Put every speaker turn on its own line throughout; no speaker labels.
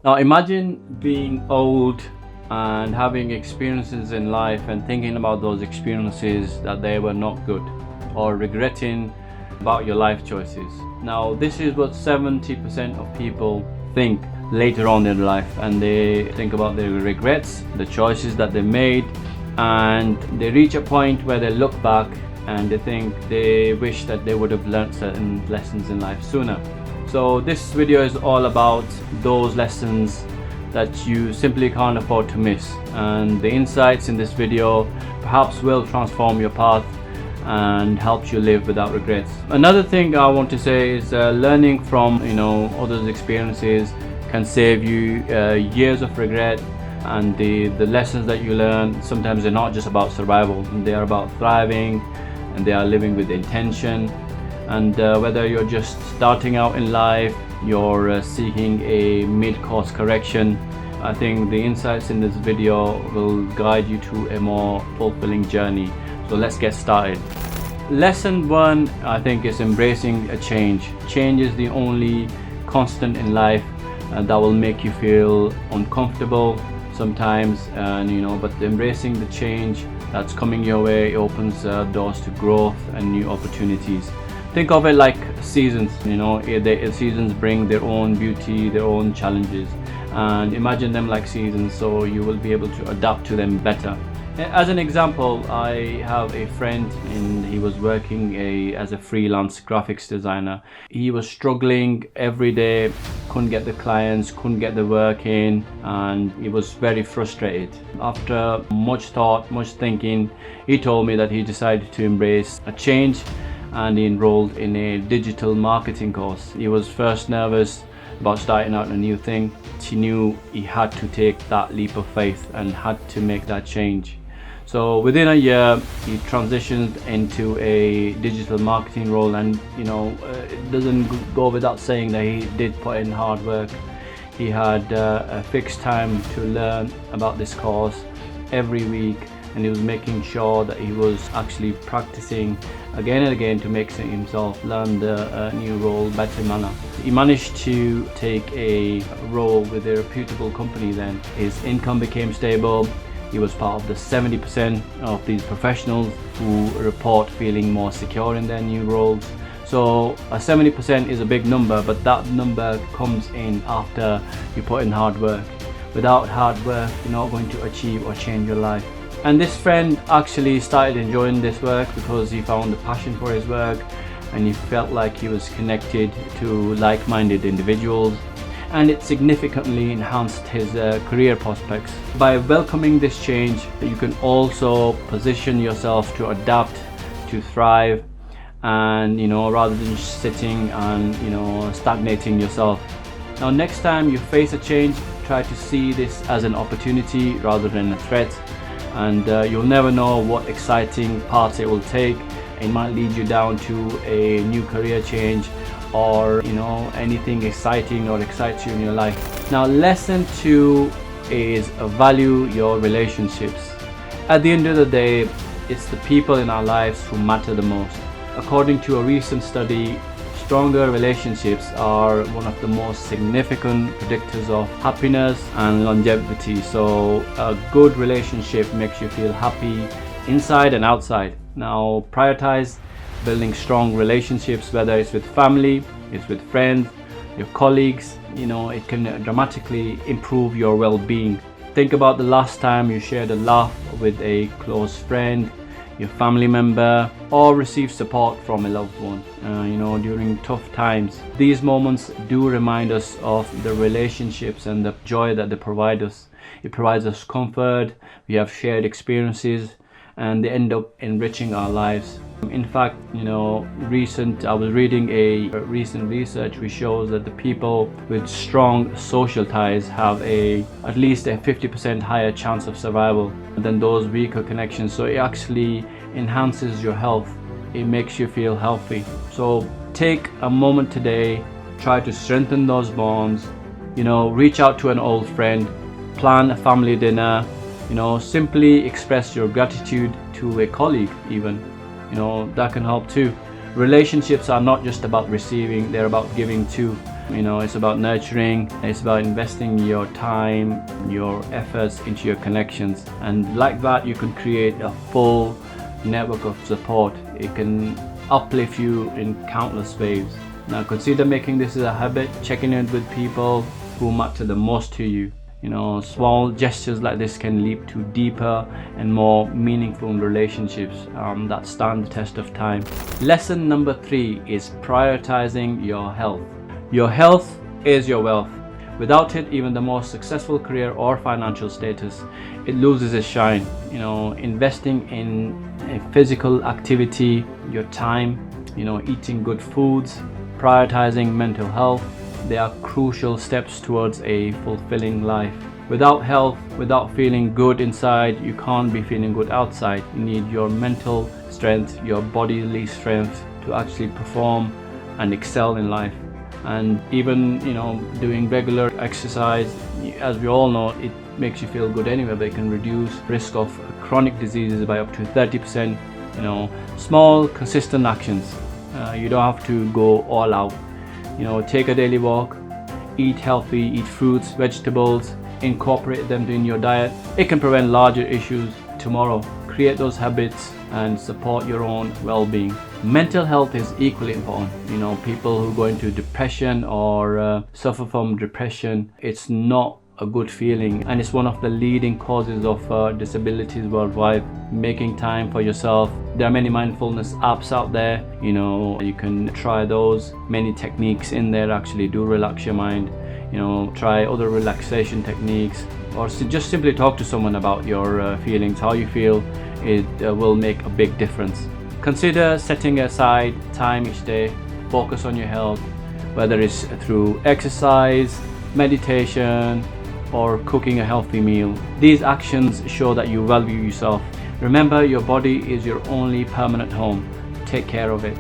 Now imagine being old and having experiences in life and thinking about those experiences that they were not good, or regretting about your life choices. Now this is what 70% of people think later on in life, and they think about their regrets, the choices that they made, and they reach a point where they look back and they think they wish that they would have learned certain lessons in life sooner. So this video is all about those lessons that you simply can't afford to miss, and the insights in this video perhaps will transform your path and help you live without regrets. Another thing I want to say is learning from others' experiences can save you years of regret, and the lessons that you learn, sometimes they're not just about survival, they are about thriving, and they are living with intention. And whether you're just starting out in life, you're seeking a mid-course correction, I think the insights in this video will guide you to a more fulfilling journey. So let's get started. Lesson 1, I think, is embracing a change. Change is the only constant in life that will make you feel uncomfortable sometimes, and but embracing the change that's coming your way opens doors to growth and new opportunities. Think of it like seasons. Seasons bring their own beauty, their own challenges, and imagine them like seasons, so you will be able to adapt to them better. As an example, I have a friend, and he was working as a freelance graphics designer. He was struggling every day, couldn't get the clients, couldn't get the work in, and he was very frustrated. After much thought, much thinking, he told me that he decided to embrace a change, and he enrolled in a digital marketing course. He was first nervous about starting out a new thing. He knew he had to take that leap of faith and had to make that change. So within a year, he transitioned into a digital marketing role, and it doesn't go without saying that he did put in hard work. He had a fixed time to learn about this course every week, and he was making sure that he was actually practicing again and again to make himself learn the new role better manner. He managed to take a role with a reputable company then. His income became stable. He was part of the 70% of these professionals who report feeling more secure in their new roles. So a 70% is a big number, but that number comes in after you put in hard work. Without hard work, you're not going to achieve or change your life. And this friend actually started enjoying this work because he found a passion for his work, and he felt like he was connected to like-minded individuals, and it significantly enhanced his career prospects. By welcoming this change, you can also position yourself to adapt, to thrive, and rather than just sitting and stagnating yourself. Now next time you face a change, try to see this as an opportunity rather than a threat, and you'll never know what exciting paths it will take. It might lead you down to a new career change, or anything exciting or excites you in your life. Now lesson 2 is value your relationships. At the end of the day, it's the people in our lives who matter the most. According to a recent study, stronger relationships are one of the most significant predictors of happiness and longevity. So a good relationship makes you feel happy inside and outside. Now prioritize building strong relationships, whether it's with family, it's with friends, your colleagues. It can dramatically improve your well-being. Think about the last time you shared a laugh with a close friend, your family member, or received support from a loved one during tough times. These moments do remind us of the relationships and the joy that they provide us. It provides us comfort, we have shared experiences, and they end up enriching our lives. In fact, I was reading a recent research which shows that the people with strong social ties have at least a 50% higher chance of survival than those weaker connections. So it actually enhances your health. It makes you feel healthy. So take a moment today, try to strengthen those bonds. Reach out to an old friend, plan a family dinner, simply express your gratitude to a colleague even. That can help too. Relationships are not just about receiving, they're about giving too. It's about nurturing, it's about investing your time, your efforts into your connections, and like that you can create a full network of support. It can uplift you in countless ways. Now consider making this a habit, checking in with people who matter the most to you. Small gestures like this can lead to deeper and more meaningful relationships that stand the test of time. Lesson number 3 is prioritizing your health. Your health is your wealth. Without it, even the most successful career or financial status, it loses its shine. Investing in a physical activity, your time, eating good foods, prioritizing mental health, they are crucial steps towards a fulfilling life. Without health, without feeling good inside, you can't be feeling good outside. You need your mental strength, your bodily strength to actually perform and excel in life. And even doing regular exercise, as we all know, it makes you feel good anyway, but it can reduce risk of chronic diseases by up to 30%. Small consistent actions. You don't have to go all out. Take a daily walk, eat healthy, eat fruits, vegetables, incorporate them in your diet. It can prevent larger issues tomorrow. Create those habits and support your own well-being. Mental health is equally important. People who go into depression or suffer from depression, it's not a good feeling, and it's one of the leading causes of disabilities worldwide. Making time for yourself. There are many mindfulness apps out there. You can try those. Many techniques in there actually do relax your mind. Try other relaxation techniques, or just simply talk to someone about your feelings, how you feel. It will make a big difference. Consider setting aside time each day. Focus on your health, whether it's through exercise, meditation, or cooking a healthy meal. These actions show that you value yourself. Remember, your body is your only permanent home. Take care of it.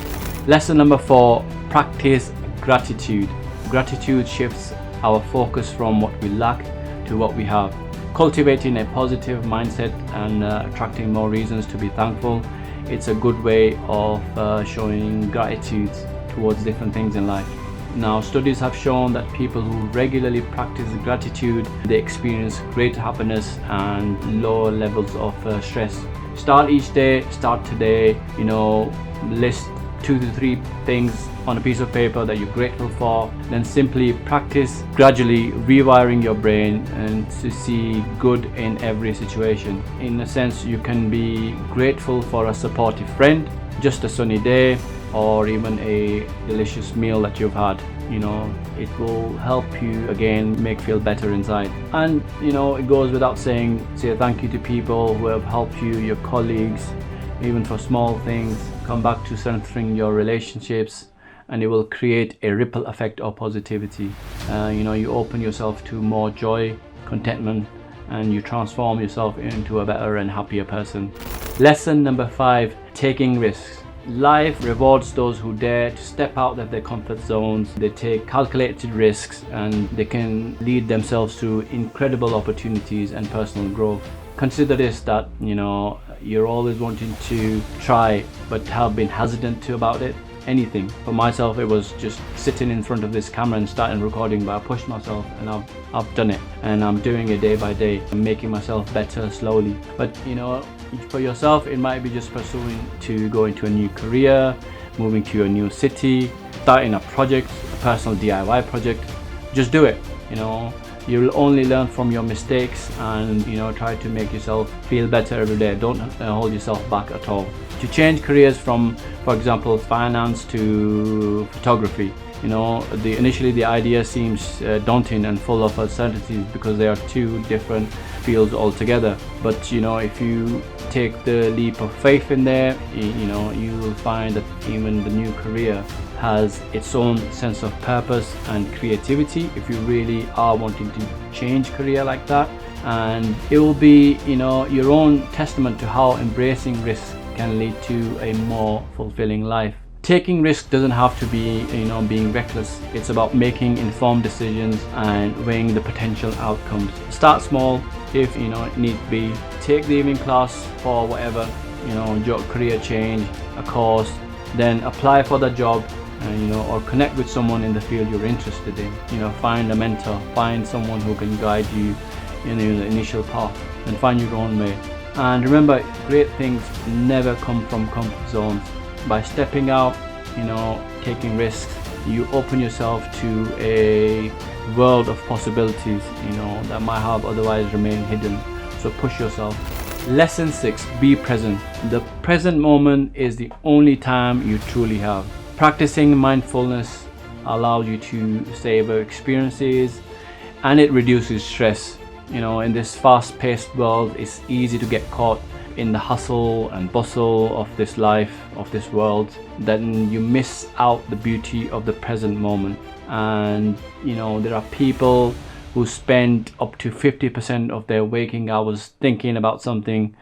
Lesson number 4, practice gratitude. Gratitude shifts our focus from what we lack to what we have, cultivating a positive mindset and attracting more reasons to be thankful. It's a good way of showing gratitude towards different things in life. Now, studies have shown that people who regularly practice gratitude, they experience greater happiness and lower levels of stress. Start each day, start today, list 2 to 3 things on a piece of paper that you're grateful for. Then simply practice gradually rewiring your brain and to see good in every situation. In a sense, you can be grateful for a supportive friend, just a sunny day, or even a delicious meal that you've had. It will help you again feel better inside. And it goes without saying, say thank you to people who have helped you, your colleagues, even for small things. Come back to strengthening your relationships, and it will create a ripple effect of positivity. You open yourself to more joy, contentment, and you transform yourself into a better and happier person. Lesson number 5, taking risks. Life rewards those who dare to step out of their comfort zones. They take calculated risks, and they can lead themselves to incredible opportunities and personal growth. Consider this, that you're always wanting to try but have been hesitant about it. Anything. For myself, it was just sitting in front of this camera and starting recording, but I pushed myself and I've done it, and I'm doing it day by day. I'm making myself better slowly. But for yourself, it might be just pursuing to go into a new career, moving to a new city, starting a project, a personal DIY project. Just do it. You'll only learn from your mistakes, and try to make yourself feel better every day. Don't hold yourself back at all. To change careers from, for example, finance to photography, initially the idea seems daunting and full of uncertainties because they are 2 different fields altogether. But if you take the leap of faith in there, you will find that even the new career has its own sense of purpose and creativity if you really are wanting to change career like that. And it will be your own testament to how embracing risk can lead to a more fulfilling life. Taking risk doesn't have to be being reckless. It's about making informed decisions and weighing the potential outcomes. Start small if it need be. Take the evening class for whatever, your career change, a course, then apply for the job, or connect with someone in the field you're interested in. Find a mentor, find someone who can guide you in the initial path, and find your own way. And remember, great things never come from comfort zones. By stepping out, taking risks, you open yourself to a world of possibilities, that might have otherwise remained hidden. So push yourself. Lesson 6, be present. The present moment is the only time you truly have. Practicing mindfulness allows you to savor experiences, and it reduces stress. In this fast-paced world, it's easy to get caught in the hustle and bustle of this life, of this world. Then you miss out the beauty of the present moment. And there are people who spend up to 50% of their waking hours thinking about something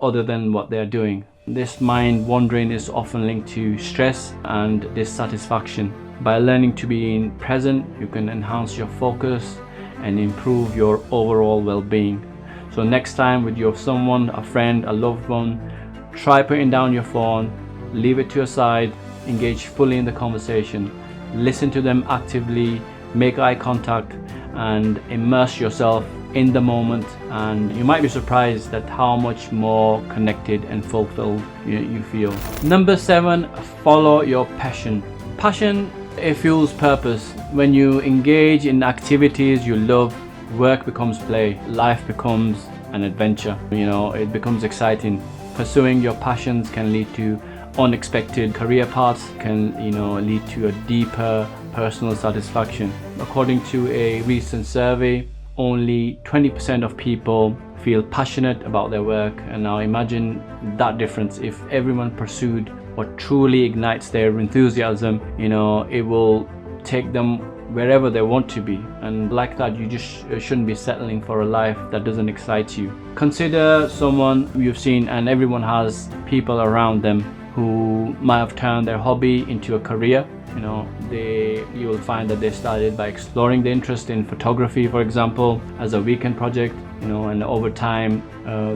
other than what they're doing. This mind wandering is often linked to stress and dissatisfaction. By learning to be present, you can enhance your focus and improve your overall well-being. So next time with your someone, a friend, a loved one, try putting down your phone, leave it to your side, engage fully in the conversation, listen to them actively, make eye contact, and immerse yourself in the moment, and you might be surprised at how much more connected and fulfilled you feel. Number 7, follow your passion. Passion, it fuels purpose. When you engage in activities you love, work becomes play, life becomes an adventure. It becomes exciting. Pursuing your passions can lead to unexpected career paths, can lead to a deeper personal satisfaction. According to a recent survey, only 20% of people feel passionate about their work. And now imagine that difference. If everyone pursued what truly ignites their enthusiasm, it will take them wherever they want to be. And like that, you just shouldn't be settling for a life that doesn't excite you. Consider someone you've seen, and everyone has people around them who might have turned their hobby into a career. You will find that they started by exploring the interest in photography, for example, as a weekend project, and over time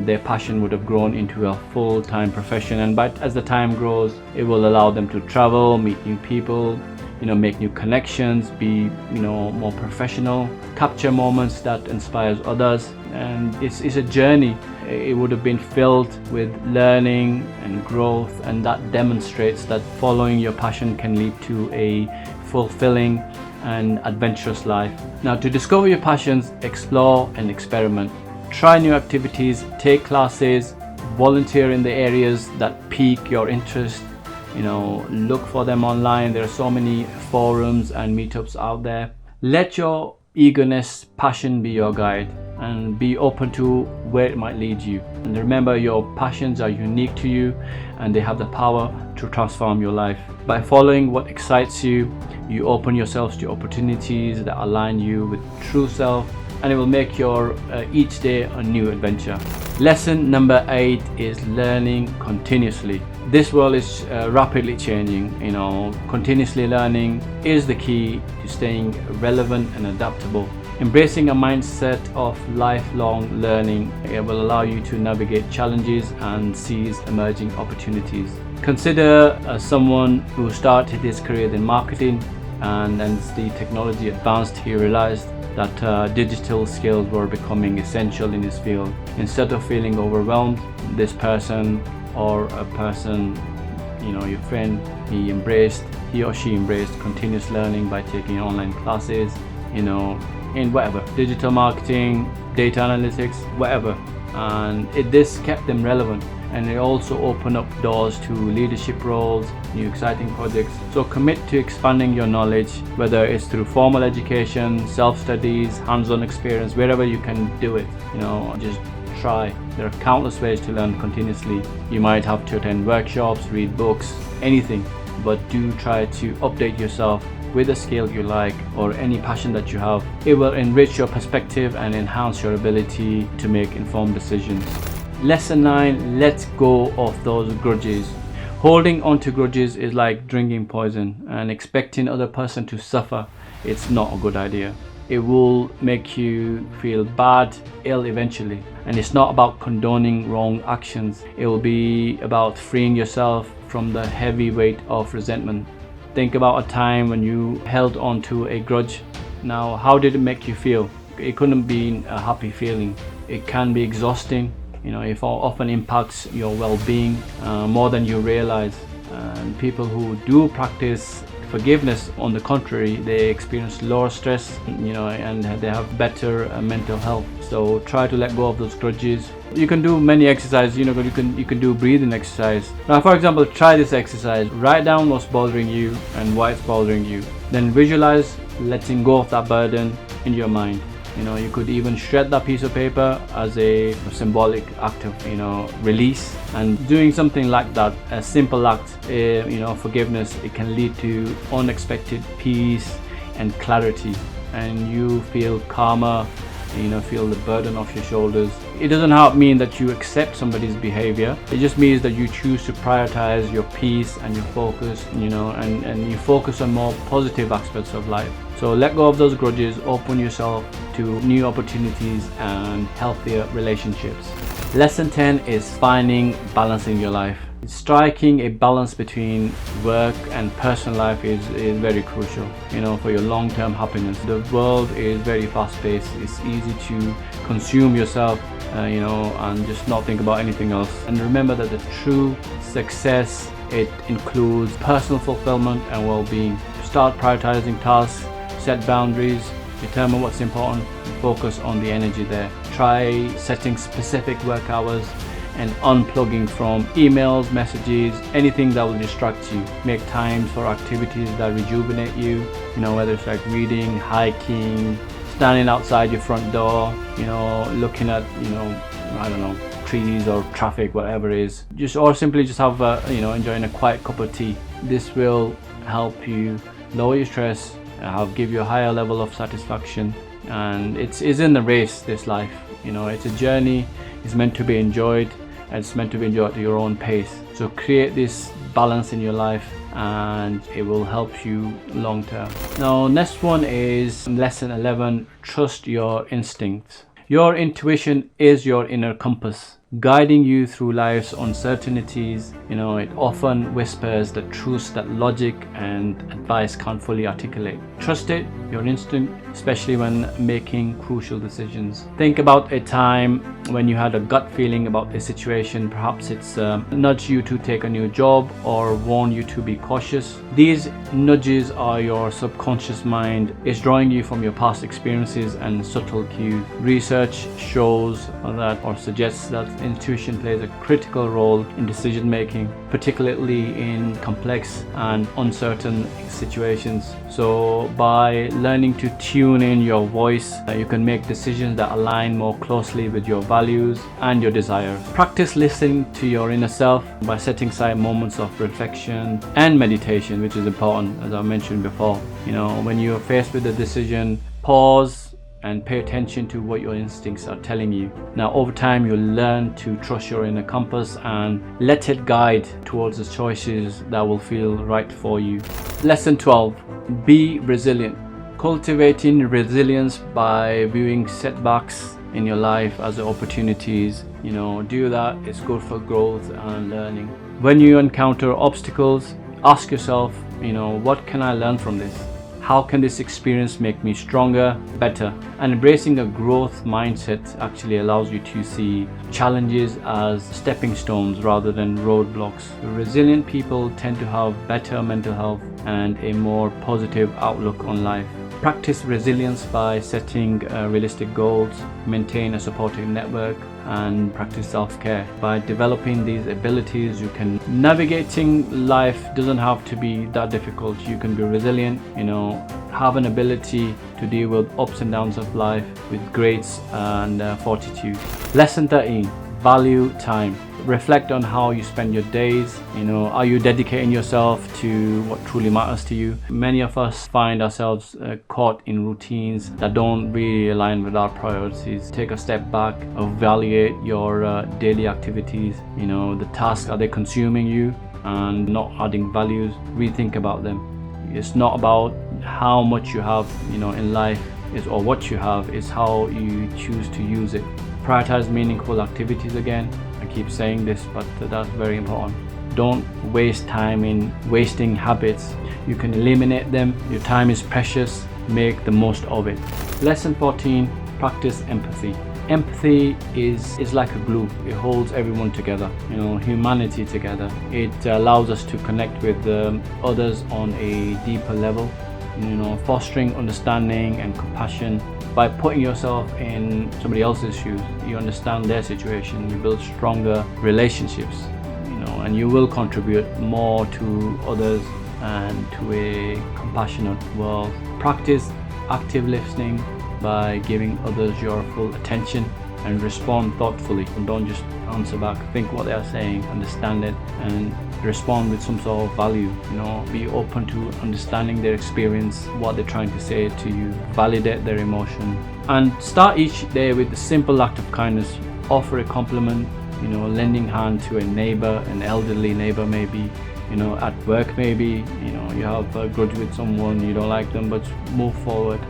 their passion would have grown into a full-time profession. But as the time grows, it will allow them to travel, meet new people, make new connections, be more professional, capture moments that inspires others. And it's a journey. It would have been filled with learning and growth, and that demonstrates that following your passion can lead to a fulfilling and adventurous life. Now, to discover your passions, explore and experiment. Try new activities, take classes, volunteer in the areas that pique your interest. Look for them online. There are so many forums and meetups out there. Let your eagerness, passion be your guide, and be open to where it might lead you. And remember, your passions are unique to you, and they have the power to transform your life. By following what excites you, you open yourselves to opportunities that align you with true self, and it will make your each day a new adventure. Lesson number 8 is learning continuously. This world is rapidly changing. Continuously learning is the key to staying relevant and adaptable. Embracing a mindset of lifelong learning, it will allow you to navigate challenges and seize emerging opportunities. Consider someone who started his career in marketing, and as the technology advanced, he realized that digital skills were becoming essential in his field. Instead of feeling overwhelmed, this person or a person, your friend, he or she embraced continuous learning by taking online classes, in whatever, digital marketing, data analytics, whatever. And this kept them relevant, and it also opened up doors to leadership roles, new exciting projects. So commit to expanding your knowledge, whether it's through formal education, self-studies, hands-on experience, wherever you can do it. Just try. There are countless ways to learn continuously. You might have to attend workshops, read books, anything, but do try to update yourself with a skill you like or any passion that you have. It will enrich your perspective and enhance your ability to make informed decisions. Lesson 9, let go of those grudges. Holding on to grudges is like drinking poison, and expecting other person to suffer, it's not a good idea. It will make you feel bad, ill eventually. And it's not about condoning wrong actions. It will be about freeing yourself from the heavy weight of resentment. Think about a time when you held on to a grudge. Now, how did it make you feel? It couldn't be a happy feeling. It can be exhausting. It often impacts your well-being more than you realize. And people who do practice forgiveness, on the contrary, they experience lower stress, and they have better mental health. So try to let go of those grudges. You can do many exercises. You can do breathing exercise. Now, for example, try this exercise. Write down what's bothering you and why it's bothering you. Then visualize letting go of that burden in your mind. You could even shred that piece of paper as a symbolic act of release. And doing something like that, a simple act, forgiveness, it can lead to unexpected peace and clarity, and you feel calmer. Feel the burden off your shoulders. It doesn't mean that you accept somebody's behavior. It just means that you choose to prioritize your peace and your focus, and you focus on more positive aspects of life. So let go of those grudges, open yourself to new opportunities and healthier relationships. Lesson 10 is finding balance in your life. Striking a balance between work and personal life is very crucial, for your long-term happiness. The world is very fast-paced. It's easy to consume yourself, and just not think about anything else. And remember that the true success, it includes personal fulfillment and well-being. Start prioritizing tasks, set boundaries, determine what's important, and focus on the energy there. Try setting specific work hours and unplugging from emails, messages, anything that will distract you. Make time for activities that rejuvenate you, whether it's like reading, hiking, standing outside your front door, looking at, I don't know, trees or traffic, whatever it is. Or simply just have, enjoying a quiet cup of tea. This will help you lower your stress, give you a higher level of satisfaction. And it's in the race, this life. It's a journey. It's meant to be enjoyed, and it's meant to be enjoyed at your own pace. So create this balance in your life, and it will help you long term. Now, next one is lesson 11. Trust your instincts. Your intuition is your inner compass, guiding you through life's uncertainties. It often whispers the truths that logic and advice can't fully articulate. Trust it, your instinct, especially when making crucial decisions. Think about a time when you had a gut feeling about a situation. Perhaps it's nudged you to take a new job or warned you to be cautious. These nudges are your subconscious mind. It's drawing you from your past experiences and subtle cues. Research shows that, or suggests that, intuition plays a critical role in decision making, particularly in complex and uncertain situations. So by learning to tune in your voice, you can make decisions that align more closely with your values and your desires. Practice listening to your inner self by setting aside moments of reflection and meditation, which is important, as I mentioned before. When you're faced with a decision, pause and pay attention to what your instincts are telling you. Now, over time, you'll learn to trust your inner compass and let it guide towards the choices that will feel right for you. Lesson 12, be resilient. Cultivating resilience by viewing setbacks in your life as opportunities. Do that. It's good for growth and learning. When you encounter obstacles, ask yourself, what can I learn from this? How can this experience make me stronger, better? And embracing a growth mindset actually allows you to see challenges as stepping stones rather than roadblocks. Resilient people tend to have better mental health and a more positive outlook on life. Practice resilience by setting realistic goals, maintain a supportive network, and practice self-care. By developing these abilities, navigating life doesn't have to be that difficult. You can be resilient, have an ability to deal with ups and downs of life with grace and fortitude. Lesson 13, value time. Reflect on how you spend your days. Are you dedicating yourself to what truly matters to you? Many of us find ourselves caught in routines that don't really align with our priorities. Take a step back, evaluate your daily activities. The tasks, are they consuming you and not adding values? Rethink about them. It's not about how much you have, in life, or what you have. It's how you choose to use it. Prioritize meaningful activities again. I keep saying this, but that's very important. Don't waste time in wasting habits. You can eliminate them. Your time is precious. Make the most of it. Lesson 14, practice empathy. Empathy is like a glue. It holds everyone together, humanity together. It allows us to connect with others on a deeper level, fostering understanding and compassion. By putting yourself in somebody else's shoes, you understand their situation, you build stronger relationships, and you will contribute more to others and to a compassionate world. Practice active listening by giving others your full attention and respond thoughtfully. And don't just answer back. Think what they are saying, understand it, and respond with some sort of value. Be open to understanding their experience, what they're trying to say to you. Validate their emotion, and start each day with a simple act of kindness. Offer a compliment, lending hand to a neighbor, an elderly neighbor maybe, at work maybe, you have a grudge with someone, you don't like them, but move forward.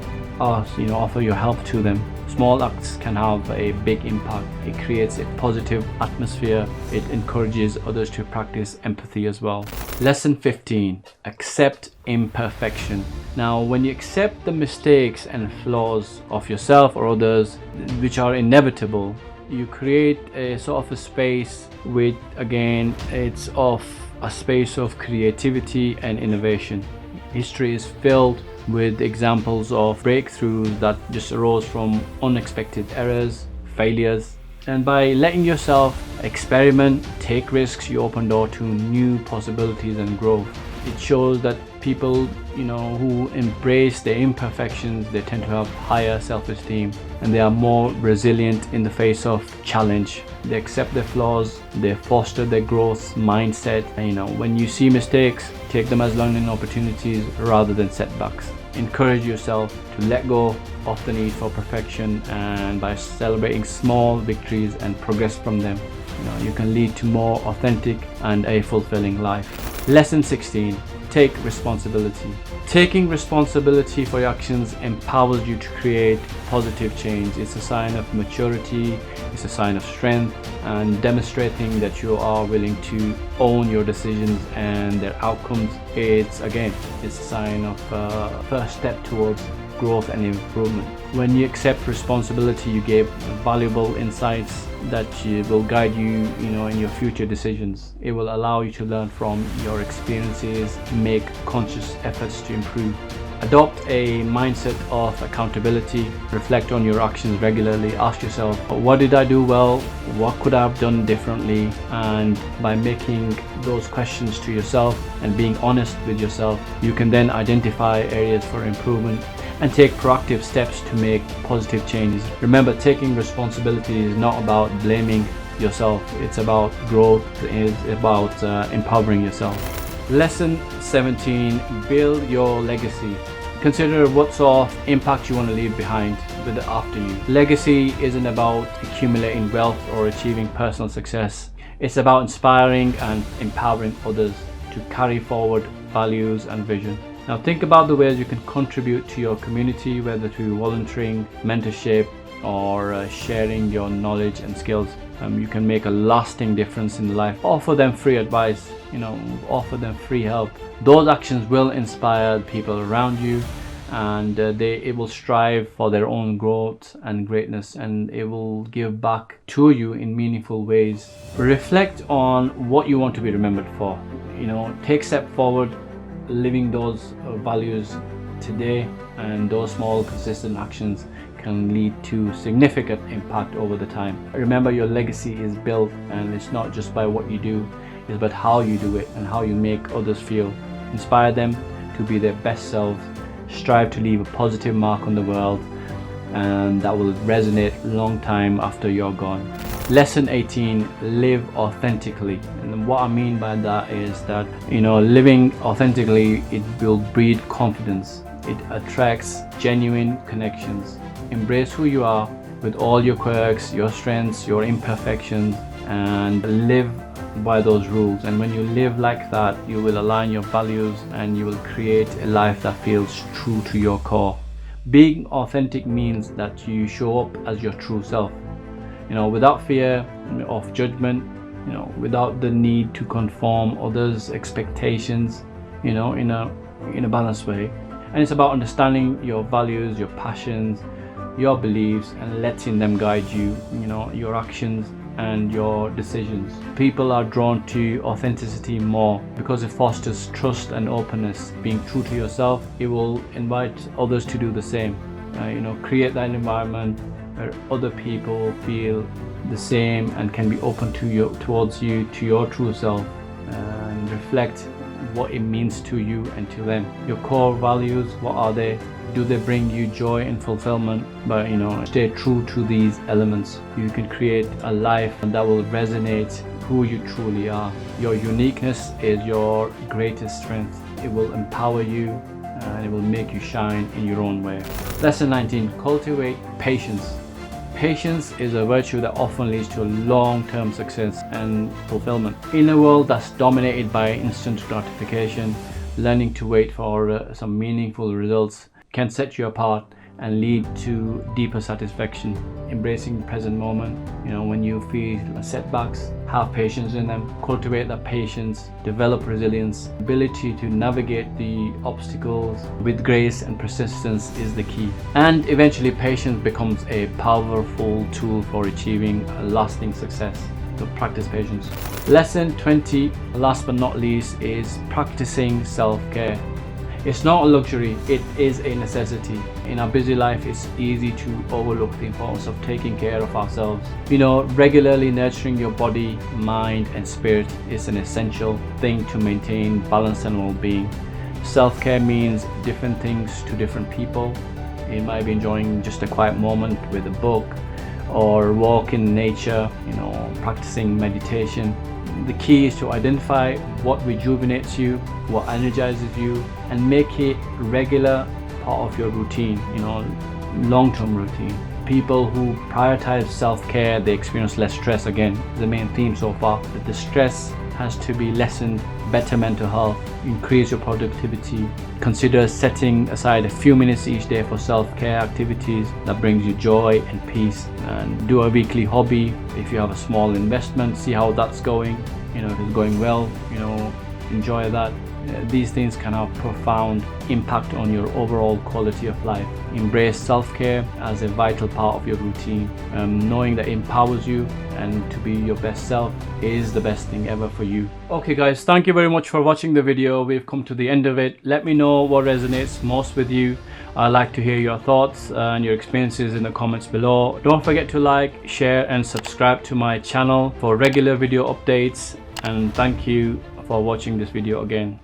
Offer your help to them. Small acts can have a big impact. It creates a positive atmosphere. It encourages others to practice empathy as well. Lesson 15, accept imperfection. Now, when you accept the mistakes and flaws of yourself or others, which are inevitable, you create a sort of a space with, again, it's of a space of creativity and innovation. History is filled with examples of breakthroughs that just arose from unexpected errors, failures. And by letting yourself experiment, take risks, you open door to new possibilities and growth. It shows that people, who embrace their imperfections, they tend to have higher self-esteem and they are more resilient in the face of challenge. They accept their flaws, they foster their growth mindset. And, when you see mistakes, take them as learning opportunities rather than setbacks. Encourage yourself to let go of the need for perfection, and by celebrating small victories and progress from them, you can lead to more authentic and a fulfilling life. Lesson 16, take responsibility. Taking responsibility for your actions empowers you to create positive change. It's a sign of maturity, it's a sign of strength, and demonstrating that you are willing to own your decisions and their outcomes. It's a sign of first step towards growth and improvement. When you accept responsibility, you give valuable insights that will guide you, in your future decisions. It will allow you to learn from your experiences, make conscious efforts to improve. Adopt a mindset of accountability. Reflect on your actions regularly. Ask yourself, what did I do well? What could I have done differently? And by making those questions to yourself and being honest with yourself, you can then identify areas for improvement and take proactive steps to make positive changes. Remember, taking responsibility is not about blaming yourself. It's about growth. It's about empowering yourself. Lesson 17, build your legacy. Consider what sort of impact you want to leave behind with it after you. Legacy isn't about accumulating wealth or achieving personal success. It's about inspiring and empowering others to carry forward values and vision. Now think about the ways you can contribute to your community, whether through volunteering, mentorship, or sharing your knowledge and skills. You can make a lasting difference in life. Offer them free advice, offer them free help. Those actions will inspire people around you, and it will strive for their own growth and greatness, and it will give back to you in meaningful ways. Reflect on what you want to be remembered for. Take step forward, living those values today, and those small consistent actions can lead to significant impact over the time. Remember, your legacy is built, and it's not just by what you do, it's about how you do it and how you make others feel. Inspire them to be their best selves. Strive to leave a positive mark on the world, and that will resonate long time after you're gone. Lesson 18, live authentically. And what I mean by that is that, living authentically, it will breed confidence. It attracts genuine connections. Embrace who you are with all your quirks, your strengths, your imperfections, and live by those rules. And when you live like that, you will align your values and you will create a life that feels true to your core. Being authentic means that you show up as your true self, without fear of judgment, you know, without the need to conform others' expectations, you know, in a balanced way. And it's about understanding your values, your passions, your beliefs, and letting them guide you, you know, your actions and your decisions. People are drawn to authenticity more because it fosters trust and openness. Being true to yourself, it will invite others to do the same. You know, create that environment where other people feel the same and can be open to you, towards you, to your true self, and reflect what it means to you and to them. Your core values, what are they? Do they bring you joy and fulfillment? But you know, stay true to these elements. You can create a life that will resonate who you truly are. Your uniqueness is your greatest strength. It will empower you and it will make you shine in your own way. Lesson 19, cultivate patience. Patience is a virtue that often leads to long-term success and fulfillment. In a world that's dominated by instant gratification, learning to wait for some meaningful results can set you apart and lead to deeper satisfaction. Embracing the present moment, you know, when you feel setbacks, have patience in them, cultivate that patience, develop resilience. Ability to navigate the obstacles with grace and persistence is the key. And eventually patience becomes a powerful tool for achieving a lasting success. So practice patience. Lesson 20, last but not least, is practicing self-care. It's not a luxury, it is a necessity. In our busy life, it's easy to overlook the importance of taking care of ourselves. You know, regularly nurturing your body, mind, and spirit is an essential thing to maintain balance and well-being. Self-care means different things to different people. You might be enjoying just a quiet moment with a book, or walk in nature, you know, practicing meditation. The key is to identify what rejuvenates you, what energizes you, and make it regular part of your routine, you know, long-term routine. People who prioritize self-care, they experience less stress. Again, the main theme so far, that the stress has to be lessened, better mental health, increase your productivity. Consider setting aside a few minutes each day for self-care activities that brings you joy and peace. And do a weekly hobby. If you have a small investment, see how that's going. You know, if it's going well, you know, enjoy that. These things can have profound impact on your overall quality of life. Embrace self-care as a vital part of your routine. Knowing that it empowers you and to be your best self is the best thing ever for you. Okay guys, thank you very much for watching the video. We've come to the end of it. Let me know what resonates most with you. I'd like to hear your thoughts and your experiences in the comments below. Don't forget to like, share and subscribe to my channel for regular video updates. And thank you for watching this video again.